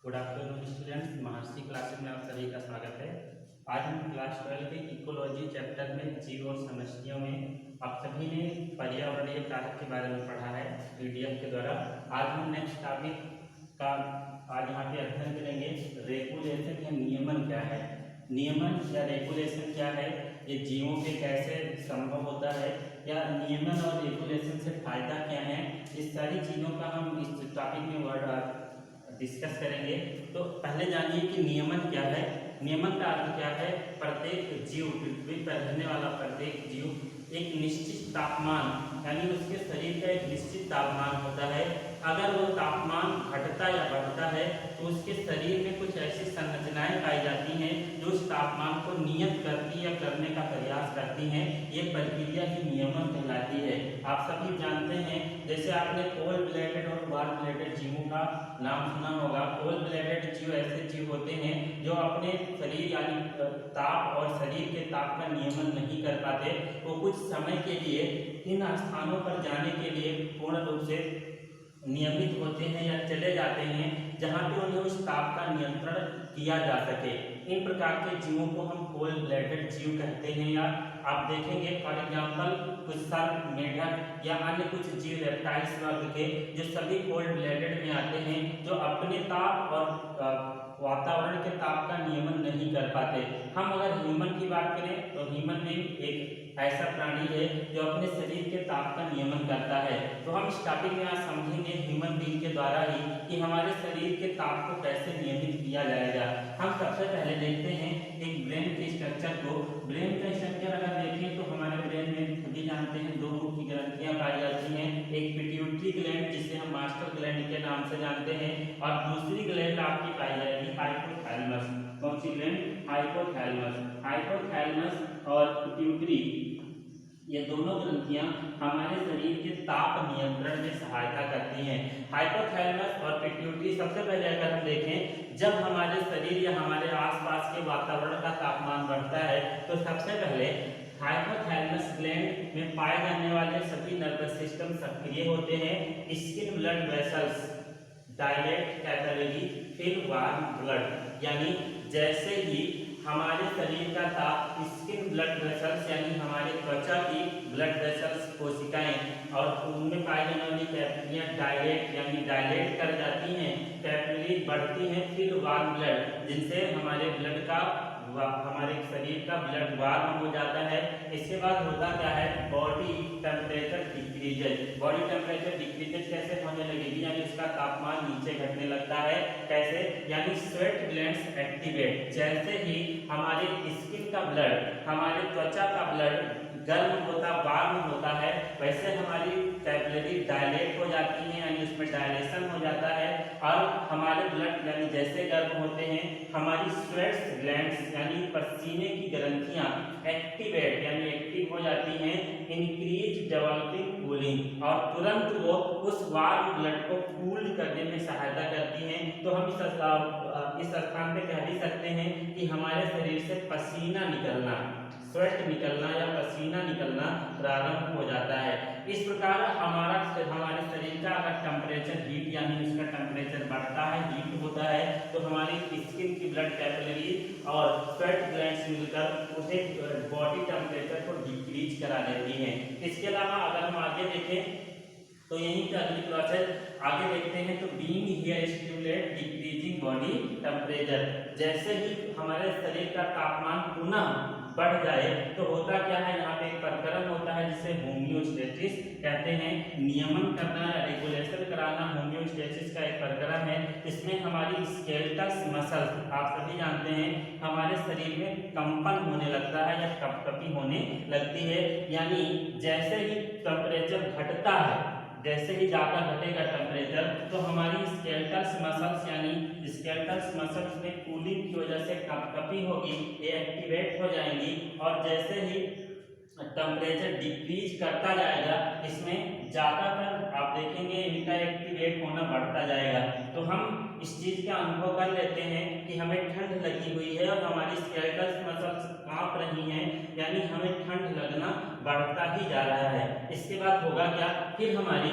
Good afternoon students, महर्षि classes में आप सभी का स्वागत है। आज हम क्लास 12 के इकोलॉजी चैप्टर में जीव और समष्टियों में आप सभी ने पर्यावरणीय कारक के बारे में पढ़ा है पीडीएफ के द्वारा। आज हम नेक्स्ट टॉपिक का आज यहाँ पे अध्ययन करेंगे। रेगुलेशन या नियमन क्या है, नियमन या रेगुलेशन क्या है, ये जीवों पे कैसे संभव होता है, या नियमन और रेगुलेशन से फायदा क्या है, इस सारी चीज़ों का हम इस टॉपिक में वर्ड डिस्कस करेंगे। तो पहले जानिए कि नियमन क्या है। नियमन का अर्थ क्या है? प्रत्येक जीव, पृथ्वी पर रहने वाला प्रत्येक जीव एक निश्चित तापमान यानी उसके शरीर का एक निश्चित तापमान होता है। अगर वो तापमान घटता या बढ़ता है तो उसके शरीर में कुछ ऐसी संरचनाएं पाई जाती हैं जो उस तापमान को नियत करती या करने का प्रयास करती हैं। ये प्रक्रिया ही नियमन कहलाती है। आप सभी जानते हैं, जैसे आपने कोल्ड ब्लडेड और वार्म ब्लडेड जीवों का नाम सुना होगा। कोल्ड ब्लडेड जीव ऐसे जीव होते हैं जो अपने शरीर यानी ताप और शरीर के ताप का नियमन नहीं कर पाते। वो कुछ समय के लिए इन स्थानों पर जाने के लिए पूर्ण रूप से नियमित होते हैं या चले जाते हैं जहाँ पे उन्हें उस ताप का नियंत्रण किया जा सके। इन प्रकार के जीवों को हम कोल्ड ब्लडेड जीव कहते हैं। या आप देखेंगे फॉर एग्जांपल कुछ सर्प, मेढक या अन्य कुछ जीव रेप्टाइल्स वर्ग के जो सभी कोल्ड ब्लडेड में आते हैं, जो अपने ताप और वातावरण के ताप का नियमन नहीं कर पाते। हम अगर ह्यूमन की बात करें तो ह्यूमन में एक ऐसा प्राणी है जो अपने शरीर के ताप का नियमन करता है। तो हम इस टॉपिक में आज समझेंगे ह्यूमन बीइंग के द्वारा ही कि हमारे शरीर के ताप को कैसे नियमित किया जाएगा। हम सबसे पहले देखते हैं एक ब्रेन के स्ट्रक्चर को। ब्रेन का स्ट्रक्चर अगर देखें तो हमारे ब्रेन में सभी जानते हैं दो मुख्य ग्रंथियां पाई जाती हैं। एक पिट्यूटरी ग्लैंड जिसे हम मास्टर ग्लैंड के नाम से जानते हैं, और दूसरी ग्लैंड आपकी पाई जाएगी हाइपोथैलेमस। कौन सी ग्लैंड? हाइपोथैलेमस। हाइपोथैलेमस और पिट्यूटरी, ये दोनों ग्रंथियां हमारे शरीर के ताप नियंत्रण में सहायता करती हैं। हाइपोथैलेमस और पिट्यूटरी, सबसे पहले अगर हम देखें, जब हमारे शरीर या हमारे आसपास के वातावरण का तापमान बढ़ता है तो सबसे पहले हाइपोथैलेमस ग्लैंड में पाए जाने वाले सभी नर्वस सिस्टम सक्रिय होते हैं। Skin blood vessels dilate capillary, फिर वार्म ब्लड, यानी जैसे ही हमारे शरीर का ताप स्किन ब्लड वेसल्स यानी हमारे त्वचा की ब्लड वेसल्स कोशिकाएं और उनमें पाई जाने वाली कैपिलरियां डायलेट यानी डायलेट कर जाती हैं, कैपिलरी बढ़ती हैं, फिर वार्म ब्लड जिनसे हमारे ब्लड का हमारे शरीर का ब्लड वार्म हो जाता है। इसके बाद होता क्या है? Body temperature decreases. Body temperature decreases कैसे होने लगेगी? यानी उसका तापमान नीचे घटने लगता है। कैसे? यानी स्वेट ग्लैंड्स एक्टिवेट। जैसे ही हमारे स्किन का ब्लड, हमारे त्वचा का ब्लड गर्म होता, वार्म होता है, वैसे हमारी कैपिलरी डायलेट हो जाती है, यानी उसमें डायलेशन हो जाता है, और हमारे ब्लड यानी जैसे गर्म होते हैं हमारी स्वेट्स ग्लैंड्स यानी पसीने की ग्रंथियां एक्टिवेट यानी एक्टिव हो जाती हैं, इंक्रीज डेवलपिंग कूलिंग, और तुरंत वो उस वार्म ब्लड को कूल करने में सहायता करती हैं। तो हम इस स्थान पे कह भी सकते हैं कि हमारे शरीर से पसीना निकलना, स्वेट निकलना या पसीना निकलना प्रारंभ हो जाता है। इस प्रकार हमारे शरीर का अगर टेम्परेचर हीट यानी इसका टेम्परेचर बढ़ता है, हीट होता है, तो हमारी स्किन की ब्लड कैपिलरी और स्वेट ग्लैंड्स मिलकर उसे बॉडी टेम्परेचर को डिक्रीज करा देती हैं। इसके अलावा अगर हम आगे देखें तो यहीं पे अगली प्रोसेस आगे देखते हैं। तो being here stimulate decreasing body temperature, जैसे ही हमारे शरीर का तापमान पुनः बढ़ जाए तो होता क्या है? यहाँ पे एक प्रकरण होता है जिसे होम्योस्टेसिस कहते हैं। नियमन करना या रेगुलेशन कराना होम्योस्टेसिस का एक प्रकरण है। इसमें हमारी स्केलेटल मसल्स, आप सभी जानते हैं, हमारे शरीर में कंपन होने लगता है या कपकपी होने लगती है। यानी जैसे ही टेम्परेचर घटता है, जैसे ही ज़्यादा घटेगा टेम्परेचर, तो हमारी स्केलेटल मसल्स यानी स्केलेटल मसल्स में कूलिंग की वजह से कपकपी होगी, ये एक्टिवेट हो जाएंगी, और जैसे ही टेम्परेचर डिक्रीज करता जाएगा इसमें ज़्यादातर आप देखेंगे इनका एक्टिवेट होना बढ़ता जाएगा। तो हम इस चीज़ का अनुभव कर लेते हैं कि हमें ठंड लगी हुई है और हमारी स्केलेटल मसल्स कांप रही हैं, यानी हमें ठंड लगना बढ़ता ही जा रहा है। इसके बाद होगा क्या? फिर हमारी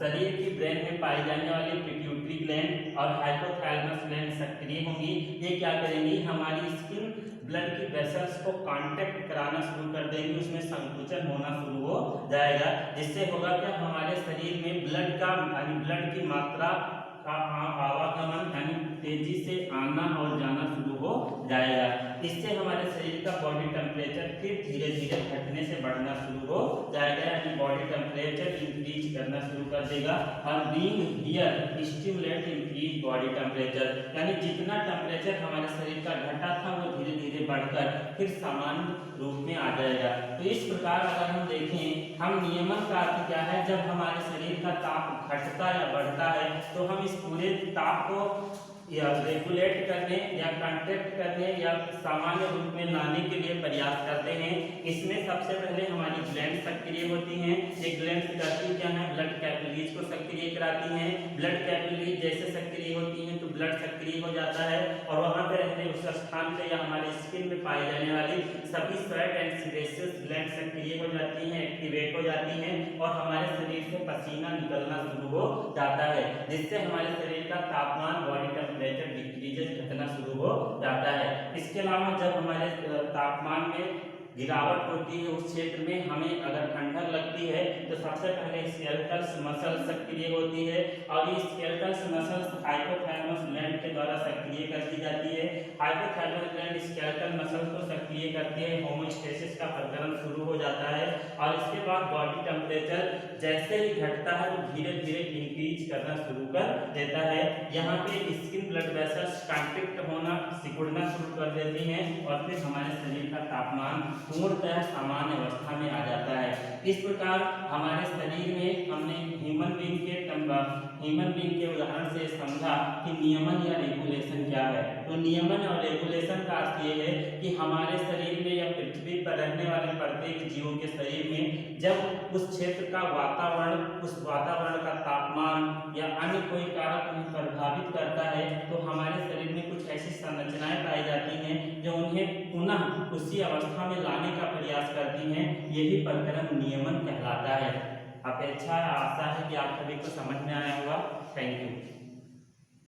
शरीर की ब्रेन में पाई जाने वाली पिट्यूटरी ग्लैंड और हाइपोथैलेमस ग्लैंड सक्रिय होंगी। ये क्या करेंगी, हमारी स्किन ब्लड की वेसल्स को कांटेक्ट कराना शुरू कर देंगी, उसमें संकुचन होना शुरू हो जाएगा, जिससे होगा क्या, हमारे शरीर में ब्लड का यानी ब्लड की मात्रा का आवागमन यानी तेजी से आना और जाना शुरू हो जाएगा। इससे हमारे शरीर का बॉडी टेम्परेचर फिर धीरे धीरे घटने से बढ़ना शुरू हो जाएगा, यानी बॉडी टेम्परेचर इंक्रीज करना शुरू कर देगा। और being here stimulate increase body temperature, यानी जितना टेम्परेचर हमारे शरीर का घटा था वो धीरे धीरे बढ़कर फिर सामान्य रूप में आ जाएगा। तो इस प्रकार अगर हम देखें, हम नियमन का अर्थ क्या है, जब हमारे शरीर का ताप घटता या बढ़ता है तो हम इस पूरे ताप को या रेगुलेट करने या कंट्रैक्ट करने या सामान्य रूप में लाने के लिए प्रयास करते हैं। इसमें सबसे पहले हमारी ग्लैंड सक्रिय होती हैं। ये ग्लैंड करती क्या है, ब्लड कैपिलरीज को सक्रिय कराती हैं। ब्लड कैपिलरीज जैसे सक्रिय होती हैं तो ब्लड सक्रिय हो जाता है और वहां पे रहने उस स्थान पे या हमारे स्किन में पाई जाने वाली सभी स्वेट एंड सीबेसियस ग्लैंड सक्रिय हो जाती हैं, एक्टिवेट हो जाती हैं और हमारे शरीर से पसीना निकलना शुरू हो जाता है, जिससे हमारे शरीर का तापमान, बॉडी टेम्परेचर डिक्रीजेस घटना शुरू हो जाता है। इसके अलावा जब हमारे तापमान में गिरावट होती है उस क्षेत्र में हमें अगर ठंडक लगती है तो सबसे पहले स्केलेटल मसल सक्रिय होती है और ये स्केलेटल मसल्स हाइपोथैलेमस ग्लैंड के द्वारा सक्रिय कर दी जाती है। हाइपोथैलेमस ग्लैंड स्केलेटल मसल को सक्रिय करती है, होमोस्टेसिस का प्रकरण शुरू हो जाता है और इसके बाद बॉडी टेम्परेचर जैसे ही घटता है वो धीरे धीरे इंक्रीज करना शुरू कर देता है। यहाँ पे स्किन ब्लड वेसल्स कॉन्ट्रैक्ट होना, सिकुड़ना शुरू कर देती हैं और फिर हमारे शरीर का तापमान पूर्णतः सामान्य अवस्था में आ जाता है। इस प्रकार हमारे शरीर में हमने ह्यूमन बीइंग के उदाहरण से समझा कि नियमन या रेगुलेशन क्या है। तो नियमन और रेगुलेशन का अर्थ ये है कि हमारे शरीर में या पृथ्वी पर रहने वाले प्रत्येक जीवों के शरीर में जब उस क्षेत्र का वातावरण, उस वातावरण का तापमान या अन्य कोई कारक उन्हें प्रभावित करता है तो हमारे शरीर में कुछ ऐसी संरचनाएं पाई जाती हैं जो उन्हें पुनः उसी अवस्था में लाने का प्रयास करती हैं। यही प्रकरण नियमन कहलाता है। अपेक्षा आशा है कि आप सभी को समझ में आया होगा। Thank you.